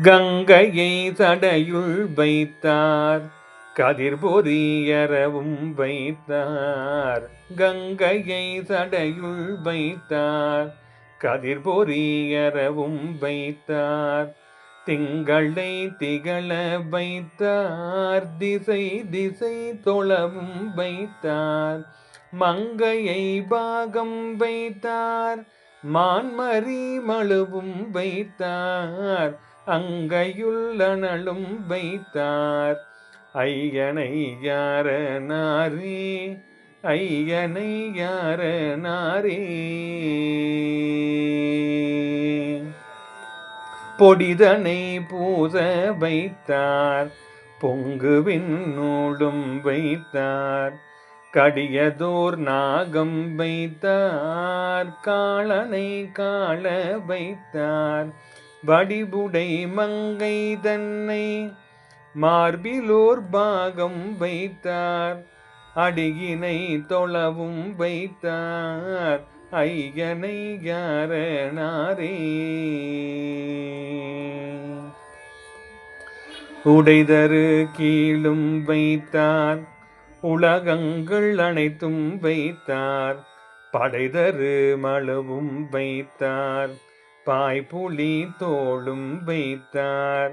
கங்கையை சடையுள் வைத்தார் கதிர்பொறியறவும் வைத்தார். கங்கையை சடையுள் வைத்தார் கதிர்பொறியறவும் வைத்தார். திங்களை திகழ வைத்தார் திசை திசை தொழவும் வைத்தார். மங்கையை பாகம் வைத்தார் மான்மரி மழுவும் வைத்தார். அங்கையுள் அனலும் வைத்தார். ஐயனை யாரனாரே ஐயனை யாரனாரே. பொடிதனை பூச வைத்தார் பொங்குவின் நூலும் வைத்தார். கடியதோர் நாகம் வைத்தார் காளனை காள வைத்தார். வடிவுடை மங்கை தன்னை மார்பிலோர் பாகம் வைத்தார். அடியினை தொழவும் வைத்தார். ஐயனை யாரனாரே. உடைதரு கீழும் வைத்தார் உலகங்கள் அனைத்தும் வைத்தார். படைதரு மழுவும் வைத்தார் பாய்புலி தோளும் வைத்தார்.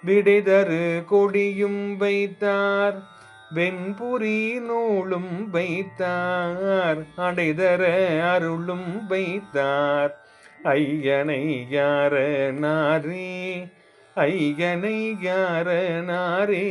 விடைதரு கொடியும் வைத்தார் வெண்புரி நூலும் வைத்தார். அடைதர அருளும் வைத்தார். ஐயனை யாரனாரே ஐயனை யாரனாரே.